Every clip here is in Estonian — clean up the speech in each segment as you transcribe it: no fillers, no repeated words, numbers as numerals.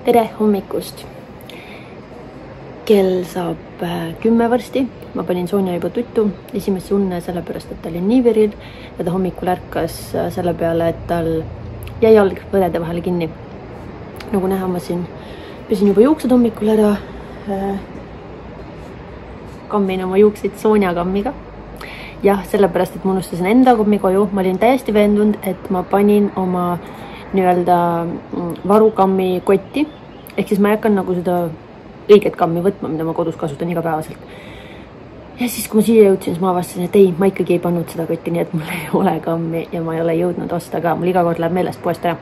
Tere hommikust! Kell saab 10 varsti. Ma panin Sonja juba tuttu esimesse unne sellepärast, et ta oli niiveril ja ta hommikul ärkas selle peale, et tal jäi jalg võrede vahele kinni. Nagu näha, ma siin püsin juba juuksed hommikul ära. Kammin oma juukseid Sonja kammiga. Jah, sellepärast, et ma unustasin enda kammi koju. Ma olin täiesti veendunud, et ma panin oma nii-öelda varukammi kotti. Ehk siis ma ei hakkan nagu seda õiget kammi võtma, mida ma kodus kasutan igapäevaselt. Ja siis, kui ma siia jõudsin, siis ma avastasin, et ei, ma ikkagi ei pannud seda kotti, nii et mul ei ole kammi ja ma ei ole jõudnud osta ka. Mul iga kord läheb meelest poest ära.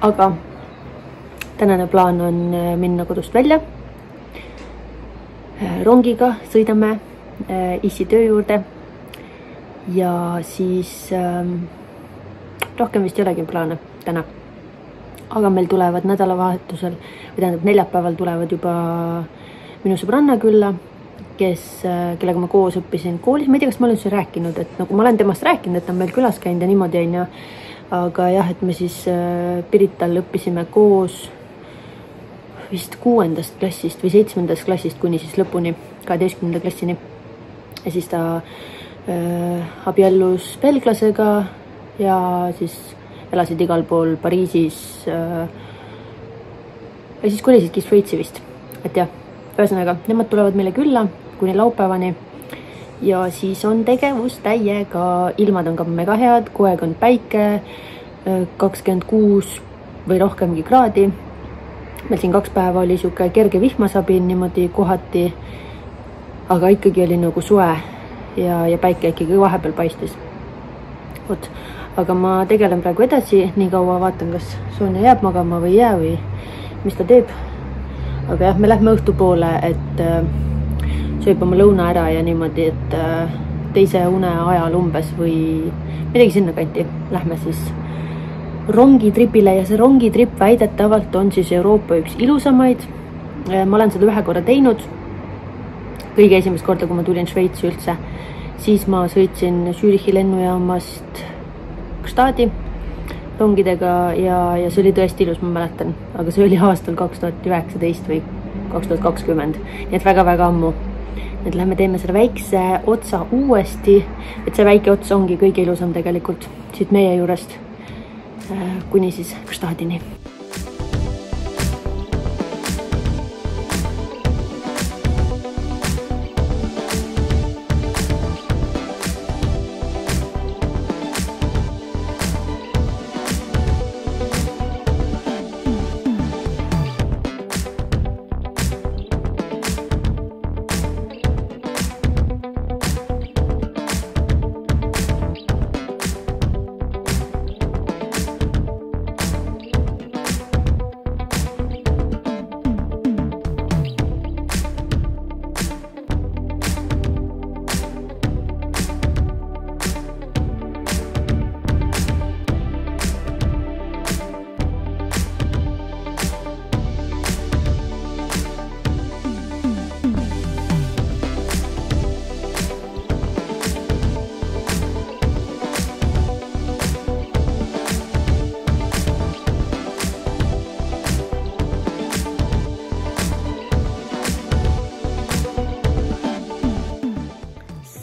Aga tänane plaan on minna kodust välja. Rongiga sõidame issi töö juurde ja siis rohkem vist ei olegi plaane täna. Aga meil tulevad nädalavahetusel, või tähendab neljapäeval tulevad juba minu sõbranna külla, kellega ma koos õppisin koolis. Ma ei tea, kas ma olen üldse rääkinud, et nagu ma olen temast rääkinud, et ta on meil külas käinud ja niimoodi on ja. Aga jah, et me siis Pirital õppisime koos vist 6. klassist või 7. klassist kuni siis lõpuni 12. klassini. Ja siis ta abiellus belglasega ja siis elasid igal pool Pariisis ja siis kolisidki Šveitsi vist. Et jah, ühesõnaga, nemad tulevad meile külla kuni laupäevani ja siis on tegevus täiega. Ilmad on ka mega head, kogu aeg on päike, 26 või rohkemgi kraadi. Meil siin 2 päeva oli siuke kerge vihmasabin niimoodi kohati, aga ikkagi oli nagu suve ja päike ikkagi vahepeal paistis. Vot. Aga ma tegelen praegu edasi, nii kaua vaatan, kas Sonja jääb magama või ei jää või mis ta teeb. Aga jah, me lähme õhtu poole, et sööb oma lõuna ära ja niimoodi, et teise une ajal umbes või midagi sinna kanti. Lähme siis rongitripile ja see rongitrip väidetavalt on siis Euroopa üks ilusamaid. Ma olen seda 1 korra teinud. Kõige esimest korda, kui ma tulin Šveitsi üldse, siis ma sõitsin Zürichi lennujaamast Gstaadi rongidega ja see oli tõesti ilus, ma mäletan, aga see oli aastal 2019 või 2020, nii et väga-väga ammu. Nüüd lähme teeme selle väikse otsa uuesti, et see väike ots ongi kõige ilusam tegelikult siit meie juurest kuni siis Gstaadini.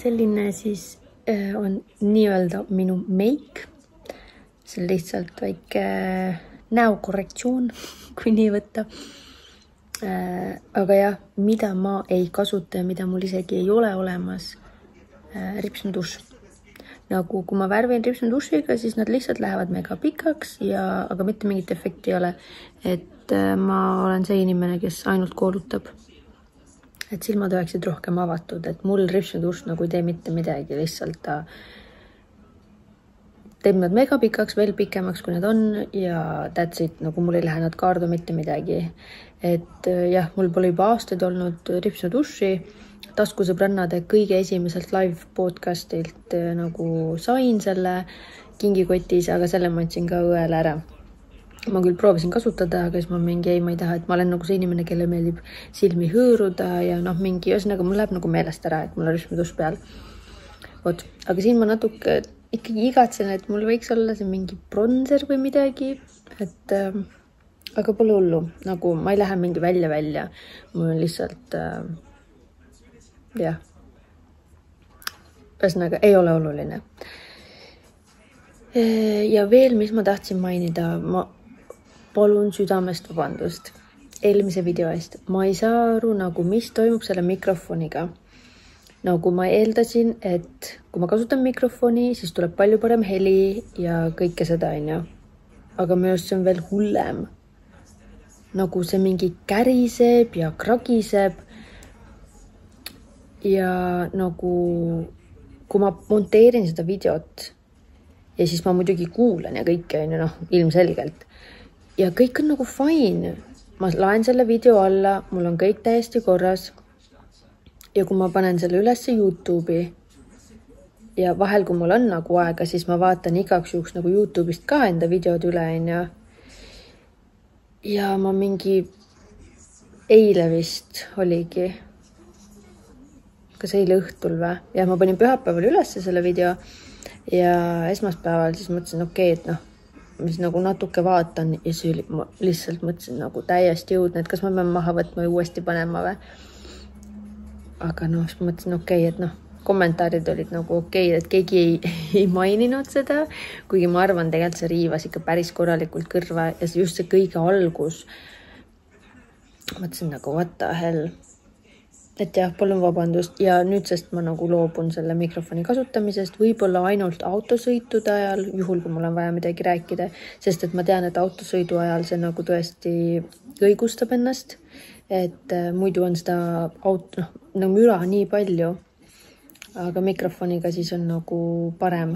Selline siis on nii-öelda minu make. See on lihtsalt väike näokorrektsioon, kui nii võtta. Aga jah, mida ma ei kasuta ja mida mul isegi ei ole olemas, ripsnuduš. Nagu kui ma värvin ripsnudušiga, siis nad lihtsalt lähevad mega pikaks, aga mitte mingit efekti ei ole. Et ma olen see inimene, kes ainult koolutab. Et silmad oleksid rohkem avatud, et mul ripsnuduš nagu ei tee mitte midagi, lihtsalt ta teeb nad mega pikaks, veel pikemaks, kui nad on ja that's it, nagu mul ei lähe nad kaardu mitte midagi. Et jah, mul pole juba aastaid olnud ripsnuduši, taskusõbrannade kõige esimeselt live podcastilt nagu sain selle kingikotis, aga selle ma andsin ka õele ära. Ma küll proovisin kasutada, aga siis ma mingi ei taha, et ma olen nagu see inimene, kelle meeldib silmi hõõruda ja mingi ühesõnaga mul läheb nagu meelest ära, et mul on ripsnuduš peal. Vot, aga siin ma natuke ikkagi igatsen, et mul võiks olla see mingi bronzer või midagi, et aga pole hullu, nagu ma ei lähe mingi välja. Mul on lihtsalt, jah. Ühesõnaga, ei ole oluline. Ja veel, mis ma tahtsin mainida, ma palun südamest vabandust eelmise video eest. Ma ei saa aru, nagu mis toimub selle mikrofoniga. Nagu ma eeldasin, et kui ma kasutan mikrofoni, siis tuleb palju parem heli ja kõike seda, on. Aga minu arust see on veel hullem. Nagu see mingi käriseb ja kragiseb. Ja nagu, kui ma monteerin seda videot ja siis ma muidugi kuulan ja kõike, ilmselgelt. Ja kõik on nagu fine. Ma laen selle video alla, mul on kõik täiesti korras. Ja kui ma panen selle üles YouTube'i ja vahel, kui mul on nagu aega, siis ma vaatan igaks juhuks nagu YouTube'ist ka enda videod üle, ja ma mingi eile vist oligi, kas eile õhtul või? Ja ma panin pühapäeval üles selle video ja esmaspäeval siis mõtlesin, okei, et mis nagu natuke vaatan ja see oli, ma lihtsalt mõtlesin nagu täiesti jõudne, et kas ma pean maha võtma ja uuesti panema või. Aga siis mõtlesin, okei, et kommentaarid olid nagu okei, et keegi ei maininud seda, kuigi ma arvan, tegelikult see riivas ikka päris korralikult kõrva ja just see kõige algus. Mõtlesin nagu what the hell. Et jah, palun vabandust ja nüüdsest ma nagu loobun selle mikrofoni kasutamisest, võib-olla ainult autosõitude ajal, juhul kui mul on vaja midagi rääkida, sest et ma tean, et autosõidu ajal see nagu tõesti õigustab ennast, et muidu on seda müra nii palju, aga mikrofoniga siis on nagu parem.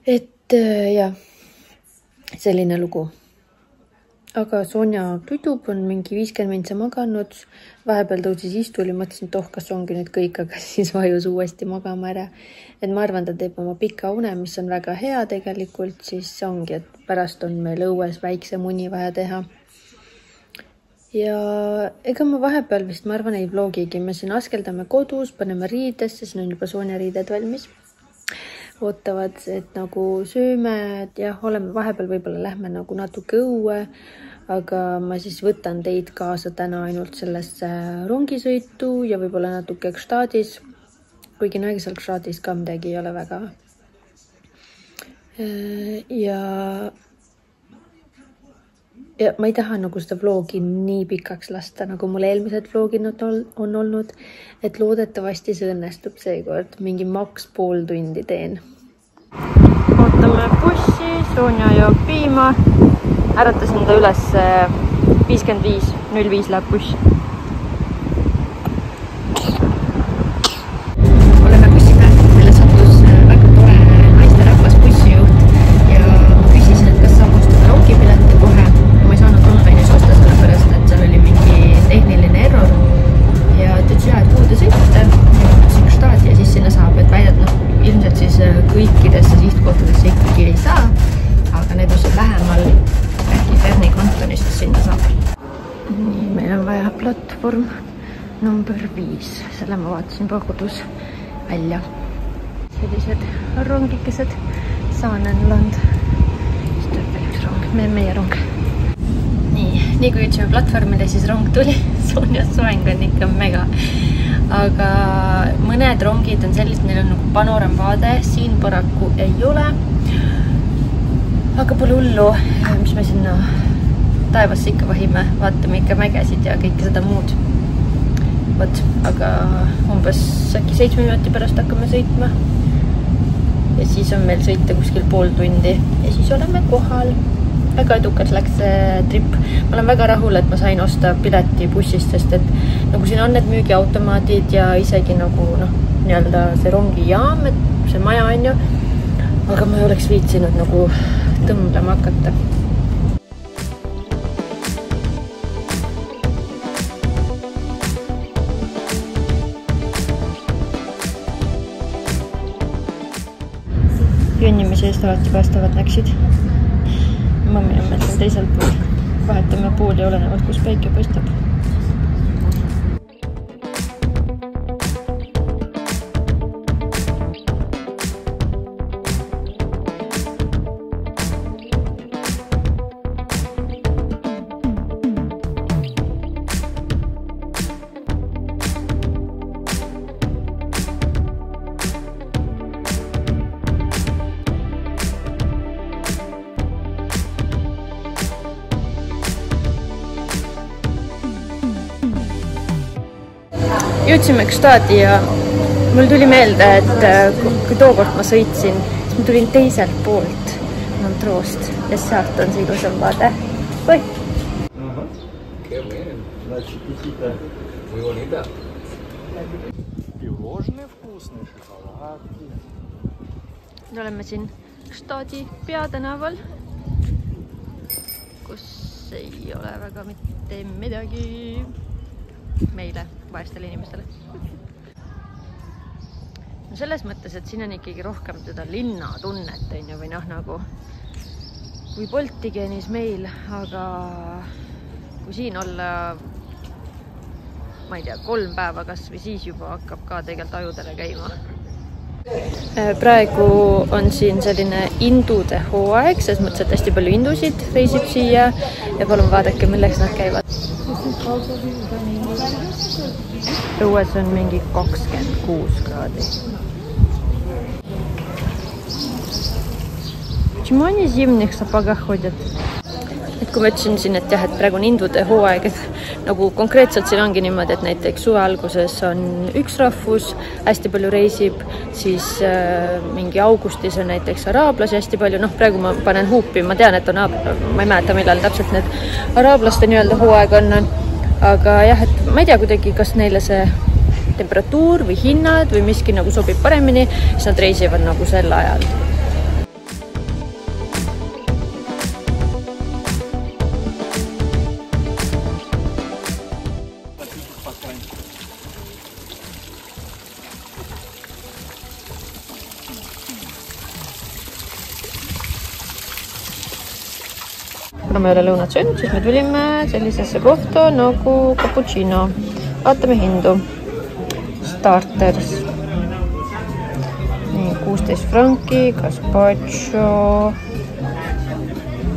Et jah, selline lugu. Aga Sonja tutub, on mingi 50 mintse maganud, vahepeal tõusis istuli, mõtlesin, et kas ongi nüüd kõik, aga siis vajus uuesti magama ära. Et ma arvan, ta teeb oma pika une, mis on väga hea tegelikult, siis ongi, et pärast on meil õues väikse muni vaja teha. Ja ega ma vahepeal vist, ma arvan, ei vlogigi, me siin askeldame kodus, paneme riidesse, siin on juba Sonja riided valmis. Ootavad, et nagu sööme, ja oleme vahepeal, võib-olla lähme nagu natuke õue, aga ma siis võtan teid kaasa täna ainult sellesse rongisõitu ja võib-olla natuke Gstaadis, kuigi näegi seal Gstaadis ka midagi ei ole väga. Ja ma ei taha nagu seda vlogi nii pikaks lasta, nagu mul eelmised vlogid on olnud, et loodetavasti see õnnestub seekord. Mingi maks pool tundi teen. Ootame bussi, Sonja joob piima. Äratasin ta üles 55.05 läheb buss. Oleme bussi peal, meile sattus väga tore naisterahvas bussijuht ja küsisin, et kas saab osta rongipileti kohe. Ma ei saanud online'is osta sellepärast, et seal oli mingi tehniline error ja ta ütles, et kuhu te sõite Gstaadi ja siis sinna saab, et väidad, ilmselt siis kõikidesse sihtkohtadesse ikkagi ei saa, aga need, mis on lähemal äkki Ferni kantonist sinna saab. Nii, meil on vaja platvorm number 5, selle ma vaatasin juba kodus välja. Sellised rongikesed, Saanenland, siis tuleb veel üks rong, meie rong. Nii kui ütlesime platvormile, siis rong tuli, Sonja soeng on ikka mega. Aga mõned rongid on sellised, neil on nagu panoramvaade, siin paraku ei ole. Aga pole hullu, mis me sinna taevasse ikka vahime, vaatame ikka mägesid ja kõike seda muud. Võt, aga umbes äkki 7 minuti pärast hakkame sõitma. Ja siis on meil sõita kuskil pool tundi ja siis oleme kohal. Väga edukas läks see trip. Ma olen väga rahul, et ma sain osta pileti bussist, sest et nagu siin on need müügiautomaadid ja isegi nagu nii-öelda see rongijaam, et see maja on ju, aga ma ei oleks viitsinud nagu tõmblema hakata. Jönnimise eest alati vastavad näksid. Mammi on meil siin teisel pool. Vahetame pool ja olenevalt, kus päike paistab. jõudsime Gstaadi ja mul tuli meelde, et kui tookord ma sõitsin, siis ma tulin teiselt poolt Montroost ja sealt on see ilusam vaade. Oi! Me oleme siin Gstaadi peatänaval, kus ei ole väga mitte midagi meile, vaestele inimestele. No selles mõttes, et siin on ikkagi rohkem seda linnatunnet, või noh, nagu kui Boltigenis meil, aga kui siin olla, ma ei tea, 3 päeva kas või siis juba hakkab ka tegelikult ajudele käima. Praegu on siin selline indude hooaeg, selles mõttes, et hästi palju indusid reisib siia ja palun vaadake, milleks nad käivad. Õues on mingi 26 kraadi. Почему они в зимних сапогах ходят? Et kui ma ütlesin siin, et jah, et praegu on indude hooaeg, et nagu konkreetselt siin ongi niimoodi, et näiteks suve alguses on üks rahvus, hästi palju reisib, siis mingi augustis on näiteks araablasi hästi palju, noh praegu ma panen huupi, ma tean, et on, ma ei mäleta, millal täpselt need araablaste nii-öelda hooaeg on, aga jah, et ma ei tea kuidagi, kas neile see temperatuur või hinnad või miski nagu sobib paremini, siis nad reisivad nagu sel ajal. Kuna me ei ole lõunat söönud, siis me tulime sellisesse kohta nagu cappuccino. Vaatame hindu. Starters. 16 franki, gazpacho,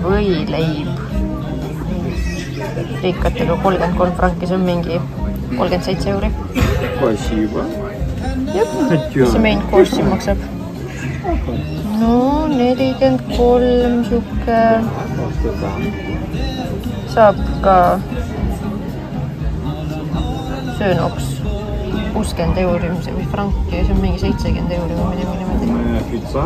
võileib. Riikatega 33 franki, see on mingi 37 euri. See main course siin maksab. No 43 siuke saab ka söönuks 60 euri, mis franki ja see on mingi 70 euri või midagi. Pizza.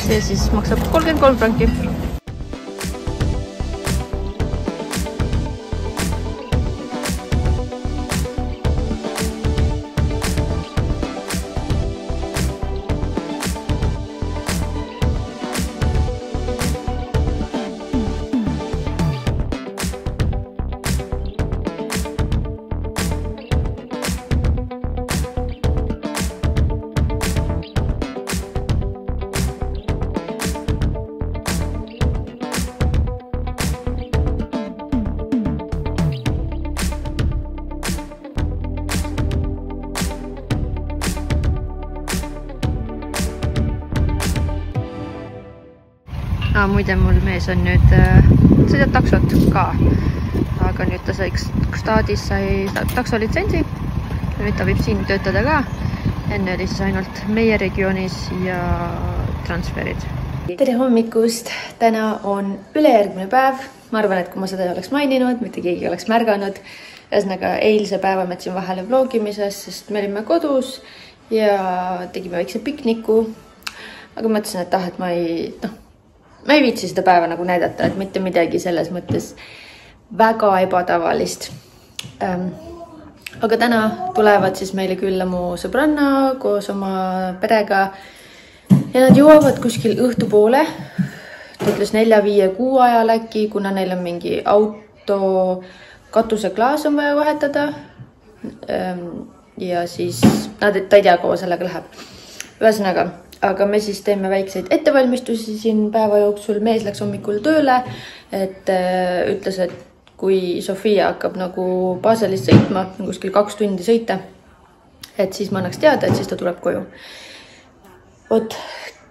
See siis maksab 33 franki. Muide, mul mees on nüüd sõidab taksot ka, aga nüüd ta sai Gstaadis sai taksolitsentsi. Nüüd ta võib siin töötada ka. Enne oli siis ainult meie regioonis ja transferid. Tere hommikust! Täna on ülejärgmine päev. Ma arvan, et kui ma seda ei oleks maininud, mitte keegi oleks märganud. Ühesõnaga, eilse päeva me jätsin vahele vlogimises, sest me olime kodus ja tegime väikse pikniku. Aga mõtlesin, et ma ei viitsi seda päeva nagu näidata, et mitte midagi selles mõttes väga ebatavalist. Aga täna tulevad siis meile külla mu sõbranna koos oma perega ja nad jõuavad kuskil õhtupoole. Ta ütles 4-5-6 ajal äkki, kuna neil on mingi auto katuseklaas on vaja vahetada. Ja siis ta ei tea, kaua sellega läheb. Ühesõnaga, aga me siis teeme väikseid ettevalmistusi siin päeva jooksul. Mees läks hommikul tööle, et ütles, et kui Sofia hakkab nagu Baselist sõitma, kuskil 2 tundi sõita, et siis ma annaks teada, et siis ta tuleb koju. Vot,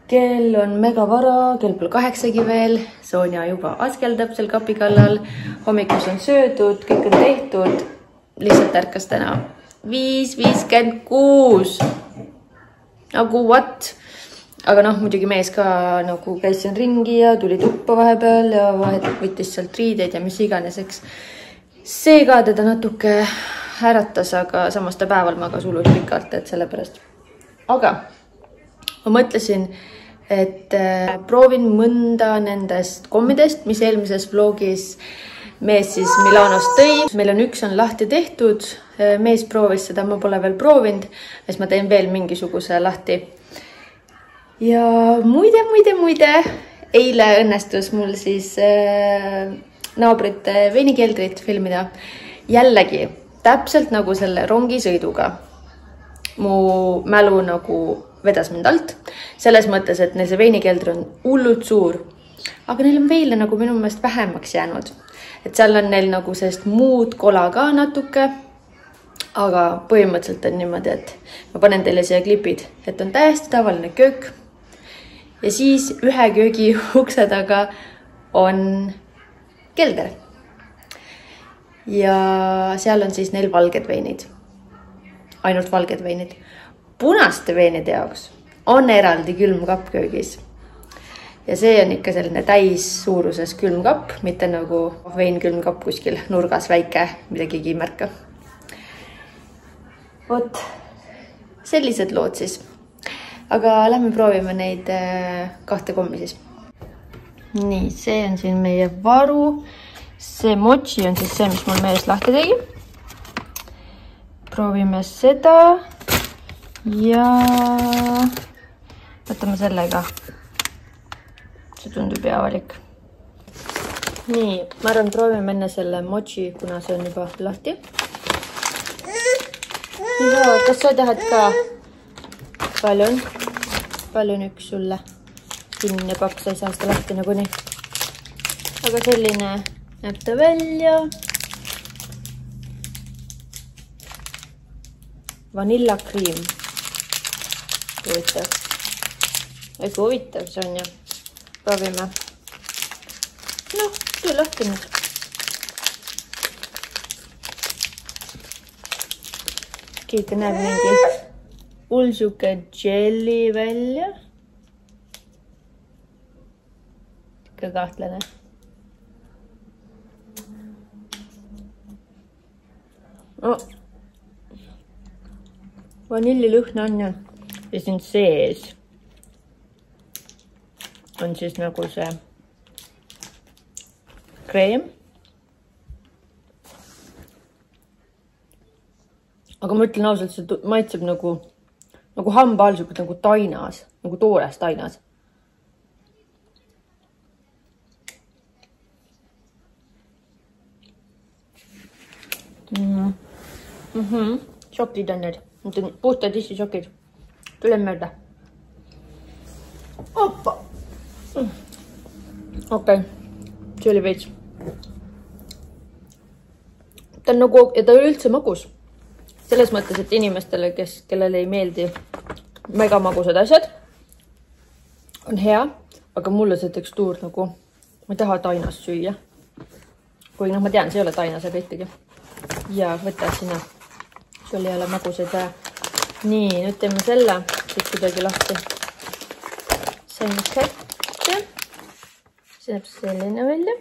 kell on mega vara, kell pole 8 veel, Sonja juba askeldab seal kapi kallal, hommikus on söödud, kõik on tehtud, lihtsalt ärkas täna 5:56. nagu what? Aga noh, muidugi mees ka nagu käis siin ringi ja tuli tuppa vahepeal ja võttis sealt riideid ja mis iganes, eks. See ka teda natuke äratas, aga samas ta päeval magas hullult pikalt, et sellepärast. Aga ma mõtlesin, et proovin mõnda nendest kommidest, mis eelmises vlogis mees siis Milanost tõi. Meil on üks on lahti tehtud, mees proovis seda, ma pole veel proovinud, siis ma teen veel mingisuguse lahti. Ja muide, eile õnnestus mul siis naabrite veinikeldrit filmida. Jällegi, täpselt nagu selle rongisõiduga. Mu mälu nagu vedas mind alt. Selles mõttes, et neil see veinikeldri on hullult suur. Aga neil on veile nagu minu meelest vähemaks jäänud. Et seal on neil nagu sellist muud kola ka natuke. Aga põhimõtteliselt on niimoodi, et ma panen teile siia klipid, et on täiesti tavaline köök. Ja siis ühe köögi ukse taga on kelder. Ja seal on siis neil valged veinid. Ainult valged veinid. Punaste veinide jaoks on eraldi külmkapp köögis. Ja see on ikka selline täis suuruses külmkapp, mitte nagu vein külmkapp kuskil nurgas väike, mida keegi ei märka. Vot, sellised lood siis. Aga lähme proovime neid kahte kommi siis. Nii, see on siin meie varu. See mochi on siis see, mis mul mees lahti tegi. Proovime seda. Ja võtame sellega. See tundub hea valik. Nii, ma arvan, proovime enne selle mochi, kuna see on juba lahti. Ja, kas sa tahad ka? Palju üks sulle. Kinne paks, ei saa seda lahti nagu nii. Aga selline näeb ta välja. Vanillakriim. Huvitav. Eiku huvitav see on ja. Proovime. Noh, töö lahti nüüd. Kiita näeb mingi ulsuke jelly välja. Ikka kahtlane. Oh. Vanillilõhna on ja siin sees on siis nagu see kreem. Aga ma ütlen ausalt, see maitseb nagu hambal, nagu tainas, nagu toores tainas. Šokid on need. Need on puhta tissi šokid. Tule mööda. Oppa! Okei. See oli veits. Ta on nagu, ja ta oli üldse magus. Selles mõttes, et inimestele, kellele ei meeldi mega magusad asjad, on hea, aga mulle see tekstuur nagu, ma ei taha tainas süüa. Kui ma tean, see ei ole tainas, aga ikkagi. Ja võta sinna. Sul ei ole magusad ja nii, nüüd teeme selle, siis kuidagi lahti. See on kätte. See näeb selline välja.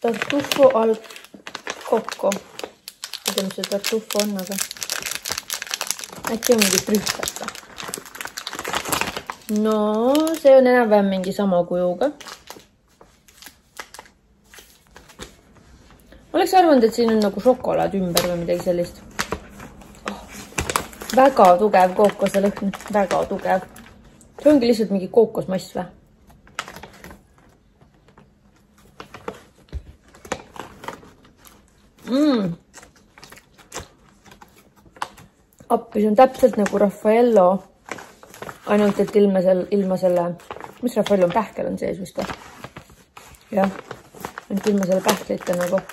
Tartufo al kokko. Ei tea, mis see tartufo on, aga äkki on mingi trühkata. No, see on enam-vähem mingi sama kujuga. Oleks arvanud, et siin on nagu šokolaad ümber või midagi sellist. Väga tugev kookose lõhn. Väga tugev. See ongi lihtsalt mingi kookosmass või? Appi, see on täpselt nagu Raffaello. Ainult, et ilma selle... Mis Raffaello on pähkel on sees vist? Jah. Ainult ilma selle pähklite nagu...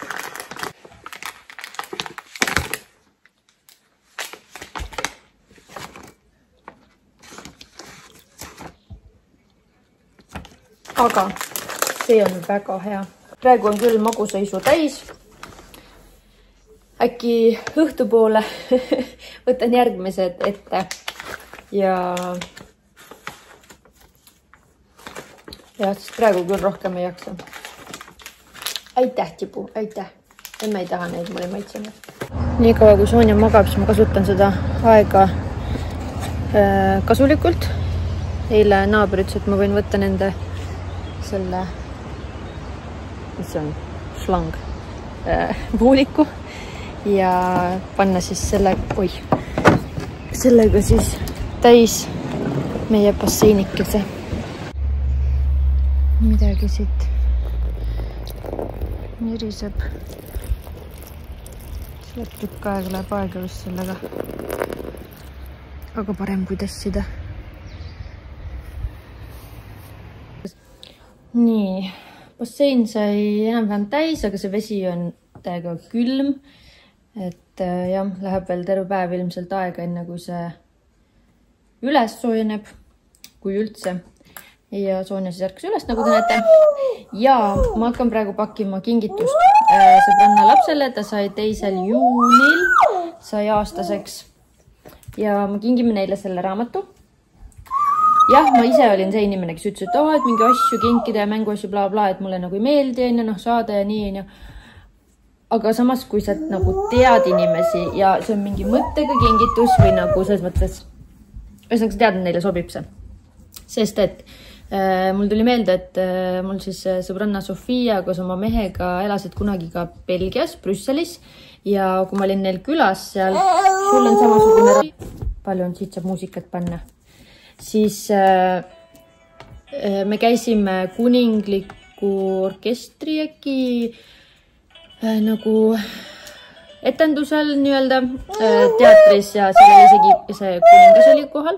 Aga see on väga hea. Praegu on küll maguseisu täis. äkki õhtupoole võtan järgmised ette ja sest praegu küll rohkem ei jaksa. Aitäh, Tibu, aitäh. Emme ei taha neid, mul ei maitsenud. Nii kaua, kui Sonja magab, siis ma kasutan seda aega kasulikult. Eile naaber ütles, et ma võin võtta nende selle, mis see on, šlang, vooliku ja panna siis sellega siis täis meie basseinikese. Midagi siit miriseb. Läheb tükk aega, läheb aega vist sellega. Aga parem kui tessida. Nii, bassein sai enam-vähem täis, aga see vesi on täiega külm. Et jah, läheb veel terve päev ilmselt aega, enne kui see üles soojeneb, kui üldse. Ja Sonja siis ärkas üles, nagu te näete. Ja ma hakkan praegu pakkima kingitust sõbranna lapsele. Ta sai 2. juunil, sai aastaseks. Ja ma kingime neile selle raamatu. Jah, ma ise olin see inimene, kes ütles, et mingi asju kinkida ja mänguasju bla, et mulle nagu ei meeldi, saada ja nii. Aga samas, kui sa nagu tead inimesi ja see on mingi mõttega kingitus või nagu selles mõttes, ühesõnaga sa tead, et neile sobib see. Sest et mul tuli meelde, et mul siis sõbranna Sofia koos oma mehega elasid kunagi ka Belgias, Brüsselis ja kui ma olin neil külas seal, sul on samasugune, palju on siit saab muusikat panna, siis me käisime kuningliku orkestri äkki nagu etendusel nii-öelda teatris ja seal oli isegi see kuningas oli kohal.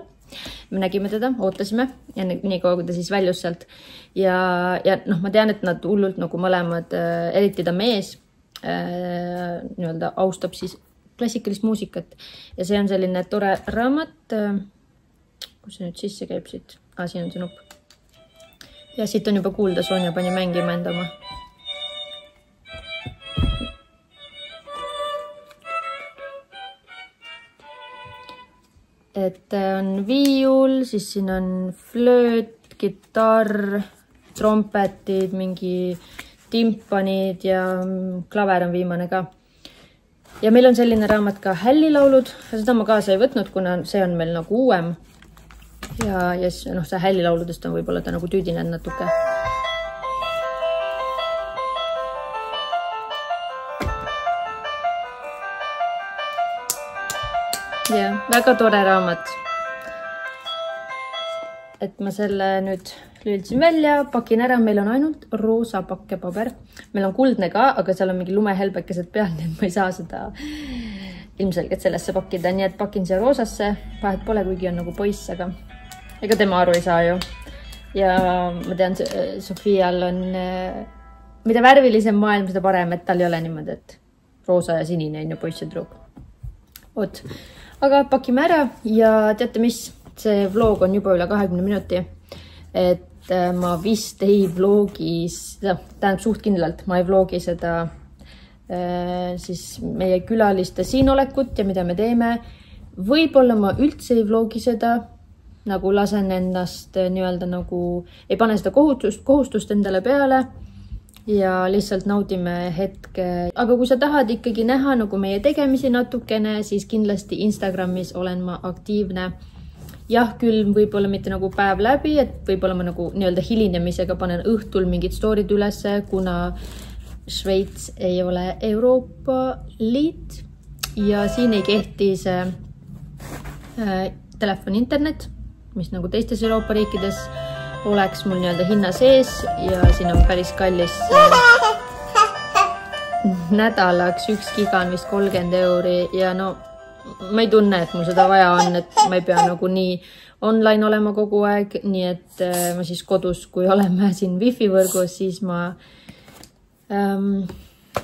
Me nägime teda, ootasime ja nii kaua, kui ta siis väljus sealt. Ja ma tean, et nad hullult nagu mõlemad, eriti ta mees, nii-öelda austab siis klassikalist muusikat. Ja see on selline tore raamat, kus see nüüd sisse käib siit. Siin on see nupp. Ja siit on juba kuulda, Sonja pani mängima enda oma. Et on viiul, siis siin on flööt, kitarr, trompetid, mingi timpanid ja klaver on viimane ka. Ja meil on selline raamat ka hällilaulud. Seda ma kaasa ei võtnud, kuna see on meil nagu uuem. Ja see hällilauludest on võib-olla ta nagu tüüdinen natuke. Ja, väga tore raamat. Et ma selle nüüd lülitsin välja, pakin ära. Meil on ainult roosa pakkepaber. Meil on kuldne ka, aga seal on mingi lumehelbekesed peal, nii et ma ei saa seda ilmselgelt sellesse pakkida. Nii et pakin siia roosasse. Vahet pole, kuigi on nagu poiss, aga ega tema aru ei saa ju. Ja ma tean, Sofial on, mida värvilisem maailm, seda parem, et tal ei ole niimoodi, et roosa ja sinine on ju poiss ja truuk. Oot. Aga pakime ära ja teate mis, see vlog on juba üle 20 minuti, et ma vist ei vlogis, tähendab suht kindlalt, ma ei vlogi seda siis meie külaliste siinolekut ja mida me teeme. Võib-olla ma üldse ei vlogi seda, nagu lasen ennast nii-öelda nagu, ei pane seda kohustust endale peale. Ja lihtsalt naudime hetke. Aga kui sa tahad ikkagi näha nagu meie tegemisi natukene, siis kindlasti Instagramis olen ma aktiivne. Jah, küll võib-olla mitte nagu päev läbi, et võib-olla ma nagu nii-öelda hilinemisega panen õhtul mingid storid ülesse, kuna Šveits ei ole Euroopa Liit ja siin ei kehti see telefon internet, mis nagu teistes Euroopa riikides oleks mul nii-öelda hinna sees ja siin on päris kallis nädalaks 1 giga on vist 30 € ja no ma ei tunne, et mul seda vaja on, et ma ei pea nagu nii online olema kogu aeg, nii et ma siis kodus, kui oleme siin wifi võrgus, siis ma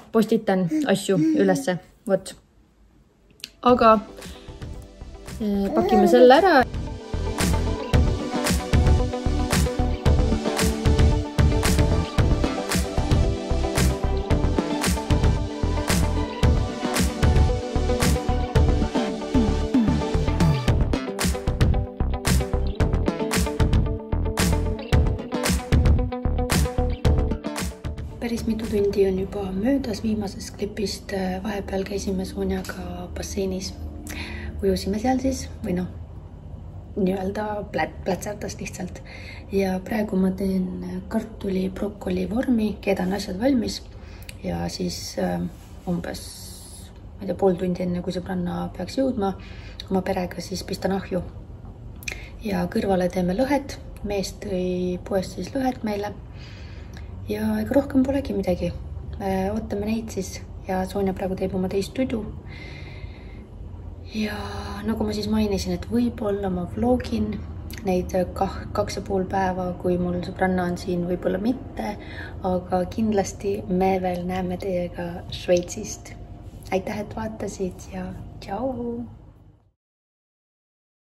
postitan asju ülesse, vot. Aga pakime selle ära. mitu tundi on juba möödas viimasest klipist. Vahepeal käisime Sonjaga basseinis. Ujusime seal siis või noh, nii-öelda plätserdas lihtsalt. Ja praegu ma teen kartuli brokoli vormi, keedan asjad valmis ja siis umbes, ma ei tea, pool tundi enne, kui sõbranna peaks jõudma, oma perega siis pistan ahju. Ja kõrvale teeme lõhet. Mees tõi poest siis lõhet meile. Ja ega rohkem polegi midagi. Ootame neid siis ja Sonja praegu teeb oma teist tudu. Ja nagu ma siis mainisin, et võib-olla ma vlogin neid 2,5 päeva, kui mul sõbranna on siin, võib-olla mitte, aga kindlasti me veel näeme teiega Šveitsist. Aitäh, et vaatasid ja tšau!